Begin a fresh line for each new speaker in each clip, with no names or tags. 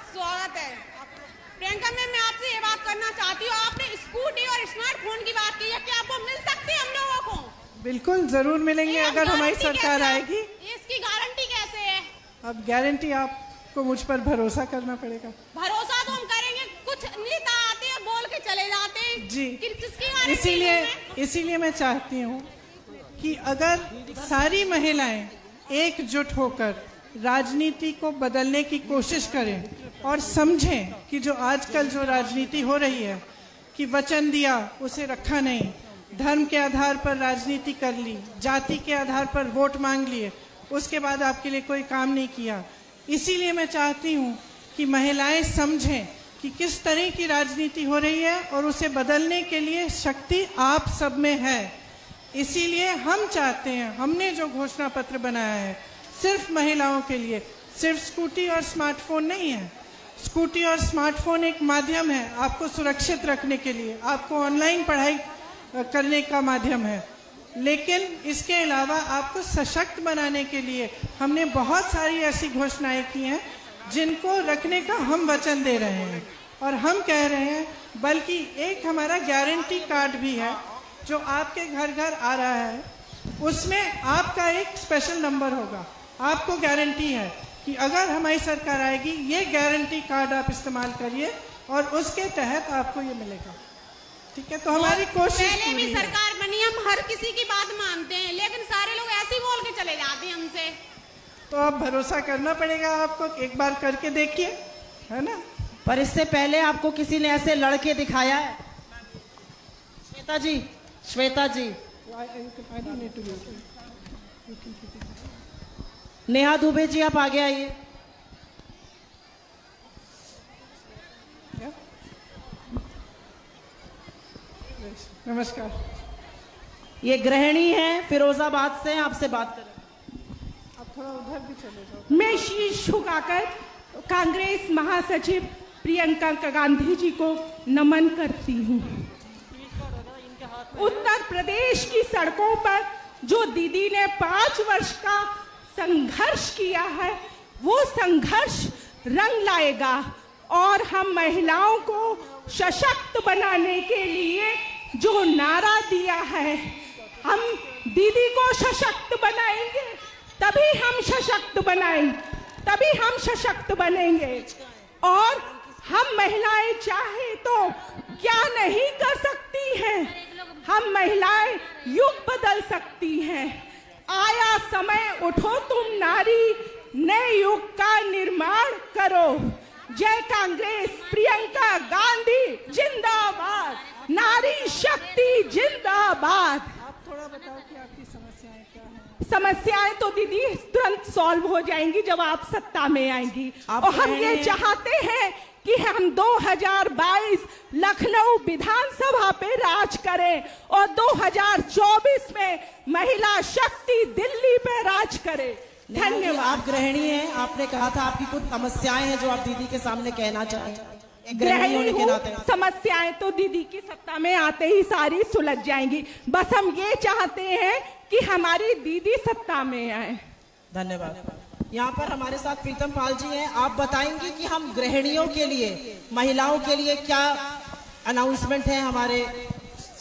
स्वागत है। प्रियंका मैम, मैं आपसे ये बात करना चाहती हूँ, आपने स्कूटी और स्मार्टफोन की बात की है, क्या आपको मिल सकते हैं हम लोगों को?
बिल्कुल जरूर मिलेंगे अगर हमारी सरकार आएगी।
इसकी गारंटी कैसे है?
अब गारंटी आपको मुझ पर भरोसा करना पड़ेगा।
भरोसा तो हम करेंगे, कुछ नेता आते हैं बोल के चले जाते हैं
जी,
जिसकी
इसीलिए मैं चाहती हूँ कि अगर सारी महिलाएं एकजुट होकर राजनीति को बदलने की कोशिश करें और समझें कि जो आजकल जो राजनीति हो रही है कि वचन दिया उसे रखा नहीं, धर्म के आधार पर राजनीति कर ली, जाति के आधार पर वोट मांग लिए, उसके बाद आपके लिए कोई काम नहीं किया। इसीलिए मैं चाहती हूँ कि महिलाएं समझें कि किस तरह की राजनीति हो रही है और उसे बदलने के लिए शक्ति आप सब में है। इसीलिए हम चाहते हैं, हमने जो घोषणा पत्र बनाया है सिर्फ महिलाओं के लिए, सिर्फ स्कूटी और स्मार्टफोन नहीं है। स्कूटी और स्मार्टफोन एक माध्यम है आपको सुरक्षित रखने के लिए, आपको ऑनलाइन पढ़ाई करने का माध्यम है, लेकिन इसके अलावा आपको सशक्त बनाने के लिए हमने बहुत सारी ऐसी घोषणाएं की हैं जिनको रखने का हम वचन दे रहे हैं। और हम कह रहे हैं, बल्कि एक हमारा गारंटी कार्ड भी है जो आपके घर घर आ रहा है, उसमें आपका एक स्पेशल नंबर होगा। आपको गारंटी है कि अगर हमारी सरकार आएगी, ये गारंटी कार्ड आप इस्तेमाल करिए और उसके तहत आपको ये मिलेगा। ठीक है, तो हमारी कोशिश
पहले भी सरकार बनी, हम हर किसी की बात मानते हैं, लेकिन सारे लोग ऐसे ही बोल के चले जाते हैं हमसे।
तो अब भरोसा करना पड़ेगा आपको, एक बार करके देखिए, है ना।
पर इससे पहले आपको किसी ने ऐसे लड़के दिखाया है? श्वेता जी, श्वेता जी, नेहा दुबे जी, आप आगे आइए।
नमस्कार,
ये गृहिणी है फिरोजाबाद से, आपसे बात करें।
आप थोड़ा उधर भी चले जाओ।
मैं शीश झुकाकर कांग्रेस महासचिव प्रियंका गांधी जी को नमन करती हूँ। उत्तर प्रदेश की सड़कों पर जो दीदी ने 5 वर्ष का संघर्ष किया है, वो संघर्ष रंग लाएगा और हम महिलाओं को सशक्त बनाने के लिए जो नारा दिया है, हम दीदी को सशक्त बनाएंगे, तभी हम सशक्त बनाएंगे, तभी हम सशक्त बनेंगे। और हम महिलाएं चाहे तो क्या नहीं कर सकती हैं, हम महिलाएं युग बदल सकती हैं। आया समय, उठो तुम नारी, नए युग का निर्माण करो। जय कांग्रेस, प्रियंका गांधी जिंदाबाद, नारी शक्ति जिंदाबाद।
आप थोड़ा बताओ कि आपकी समस्याएं क्या हैं?
समस्याएं तो दीदी तुरंत सॉल्व हो जाएंगी जब आप सत्ता में आएंगी। और हम ये चाहते हैं कि हम 2022 लखनऊ विधानसभा पे राज करें और 2024 में महिला शक्ति दिल्ली पे राज करें। धन्यवाद।
आप गृहिणी हैं, आपने कहा था आपकी कुछ समस्याएं हैं जो आप दीदी के सामने कहना चाहें। गृहिणी होने के नाते
समस्याएं तो दीदी की सत्ता में आते ही सारी सुलझ जाएंगी, बस हम ये चाहते हैं कि हमारी दीदी सत्ता में आए।
धन्यवाद। यहाँ पर हमारे साथ प्रीतम पाल जी हैं, आप बताएंगे कि हम गृहिणियों के लिए, महिलाओं के लिए क्या अनाउंसमेंट है हमारे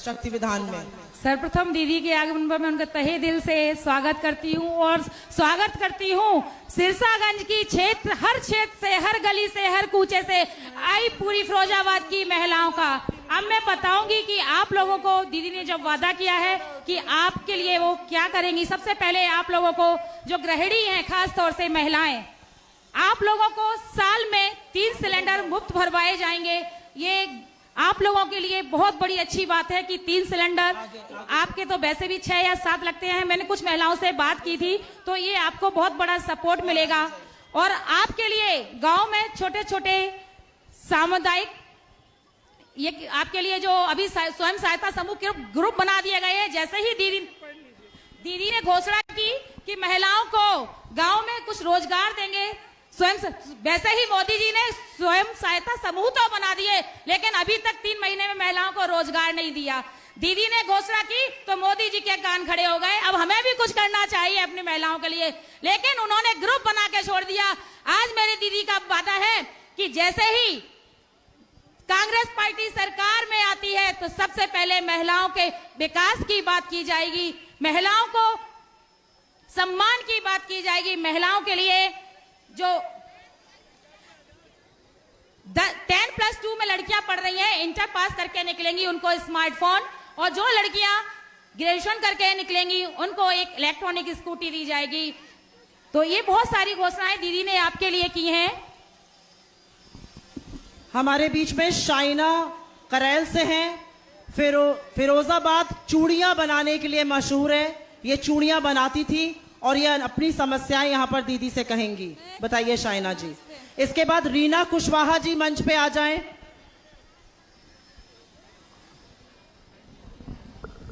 शक्ति विधान में।
सर्वप्रथम दीदी के आगमन पर मैं उनका तहे दिल से स्वागत करती हूँ और स्वागत करती हूँ सिरसागंज की क्षेत्र, हर क्षेत्र से, हर गली से, हर कूचे से आई पूरी फिरोजाबाद की महिलाओं का। अब मैं बताऊंगी कि आप लोगों को दीदी ने जब वादा किया है कि आपके लिए वो क्या करेंगी। सबसे पहले आप लोगों को, जो गृहिणी हैं, खास तौर से महिलाएं, आप लोगों को साल में 3 सिलेंडर मुफ्त भरवाए जाएंगे। ये आप लोगों के लिए बहुत बड़ी अच्छी बात है कि 3 सिलेंडर, आपके तो वैसे भी 6 या 7 लगते हैं। मैंने कुछ महिलाओं से बात की थी, तो ये आपको बहुत बड़ा सपोर्ट मिलेगा। और आपके लिए गांव में छोटे छोटे सामुदायिक, ये आपके लिए जो अभी स्वयं सहायता समूह के ग्रुप बना दिए गए हैं। जैसे ही दीदी ने घोषणा की कि महिलाओं को गांव में कुछ रोजगार देंगे, स्वयं वैसे ही मोदी जी ने स्वयं सहायता समूह तो बना दिए, लेकिन अभी तक 3 महीने में महिलाओं को रोजगार नहीं दिया। दीदी ने घोषणा की तो मोदी जी के कान खड़े हो गए। अब हमें भी कुछ करना चाहिए अपनी महिलाओं के लिए, लेकिन उन्होंने ग्रुप बना के छोड़ दिया। आज मेरी दीदी का वादा है कि जैसे ही कांग्रेस पार्टी सरकार में आती है तो सबसे पहले महिलाओं के विकास की बात की जाएगी, महिलाओं को सम्मान की बात की जाएगी। महिलाओं के लिए जो 10+2 में लड़कियां पढ़ रही हैं, इंटर पास करके निकलेंगी उनको स्मार्टफोन, और जो लड़कियां ग्रेजुएशन करके निकलेंगी उनको एक इलेक्ट्रॉनिक स्कूटी दी जाएगी। तो ये बहुत सारी घोषणाएं दीदी ने आपके लिए की हैं।
हमारे बीच में शाइना करैल से हैं। फिरोजाबाद चूड़ियां बनाने के लिए मशहूर है, ये चूड़ियां बनाती थी और ये अपनी समस्याएं यहाँ पर दीदी से कहेंगी। बताइए शाइना जी। इसके बाद रीना कुशवाहा जी मंच पे आ जाएं।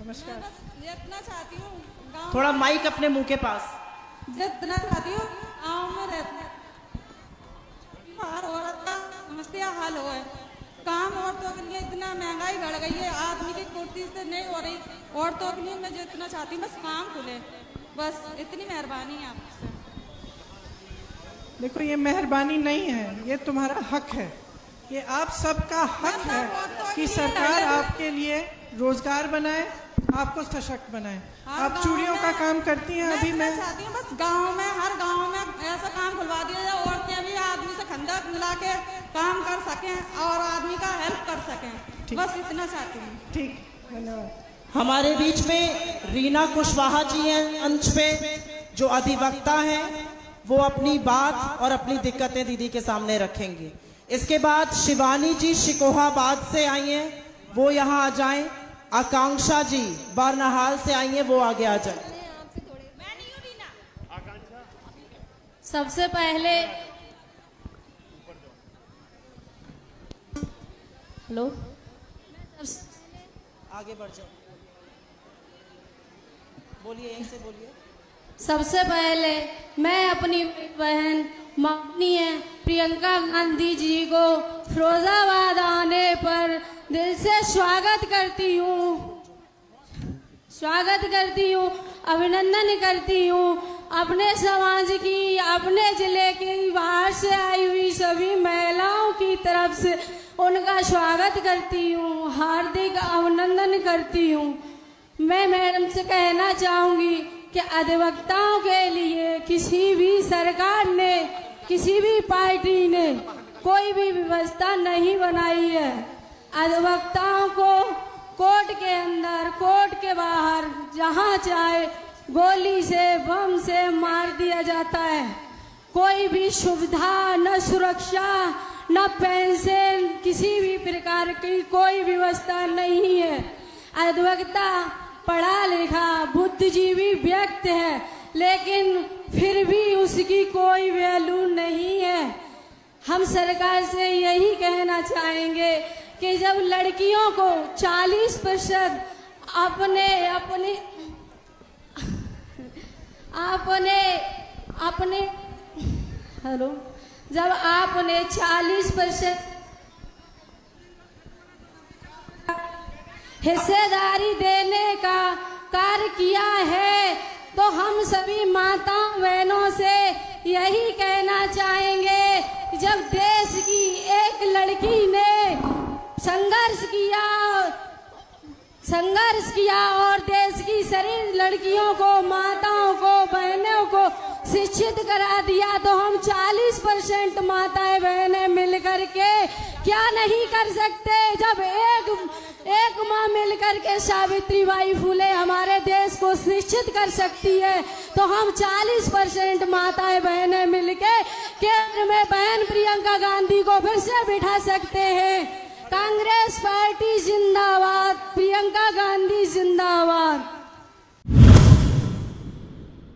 नमस्कार।
जितना चाहती हूँ
थोड़ा माइक अपने मुंह के पास।
जितना चाहती हूँ गाँव में रहती हर औरत का समस्या हल हो है। काम औरतों के लिए इतना महंगाई बढ़ गई है, आदमी की कुर्ती से नहीं हो रही। औरतों के लिए मैं जितना चाहती हूँ बस काम खुले, बस इतनी मेहरबानी है आपसे।
देखो, ये मेहरबानी नहीं है, ये तुम्हारा हक है। ये आप सबका हक है कि सरकार आपके लिए रोजगार बनाए, आपको सशक्त बनाए। आप चूड़ियों का काम करती हैं। अभी मैं
चाहती हूँ बस गांव में, हर गांव में ऐसा काम खुलवा दिया जाए, औरतें भी आदमी से खंडक मिला के काम कर सकें और आदमी का हेल्प कर सकें, बस इतना चाहती हूँ।
ठीक, धन्यवाद।
हमारे बीच में रीना कुशवाहा जी हैं मंच पे, जो अधिवक्ता हैं। वो अपनी बात और अपनी दिक्कतें दीदी के सामने रखेंगी। इसके बाद शिवानी जी शिकोहाबाद से आई हैं, वो यहाँ आ जाएं। आकांक्षा जी बारनाहाल से आई हैं, वो आगे आ जाएं।
सबसे पहले हेलो,
आगे बढ़ जाओ, बोलिए, यहीं से बोलिए।
सबसे पहले मैं अपनी बहन माननीय प्रियंका गांधी जी को फिरोजाबाद आने पर दिल से स्वागत करती हूँ, अभिनंदन करती हूँ। अपने समाज की, अपने जिले की बाहर से आई हुई सभी महिलाओं की तरफ से उनका स्वागत करती हूँ, हार्दिक अभिनंदन करती हूँ। मैं मैडम से कहना चाहूँगी कि अधिवक्ताओं के लिए किसी भी सरकार ने, किसी भी पार्टी ने कोई भी व्यवस्था नहीं बनाई है। अधिवक्ताओं को कोर्ट के अंदर, कोर्ट के बाहर, जहाँ चाहे गोली से, बम से मार दिया जाता है। कोई भी सुविधा, न सुरक्षा, न पेंशन, किसी भी प्रकार की कोई व्यवस्था नहीं है। अधिवक्ता पढ़ा लिखा बुद्धिजीवी व्यक्ति है, लेकिन फिर भी उसकी कोई वैल्यू नहीं है। हम सरकार से यही कहना चाहेंगे कि जब लड़कियों को 40% अपने हेलो, जब आपने 40% हिस्सेदारी देने का कार्य किया है, तो हम सभी माताओं बहनों से यही कहना चाहेंगे, जब देश की एक लड़की ने संघर्ष किया और देश की सारी लड़कियों को, माताओं को, बहनों को शिक्षित करा दिया, तो हम 40% माताएं बहनें मिलकर के क्या नहीं कर सकते। जब एक माँ मिलकर के सावित्रीबाई फुले हमारे देश को शिक्षित कर सकती है, तो हम 40% माताएं बहनें मिलके केंद्र में बहन प्रियंका गांधी को फिर से बिठा सकते हैं। कांग्रेस पार्टी जिंदाबाद, प्रियंका गांधी जिंदाबाद।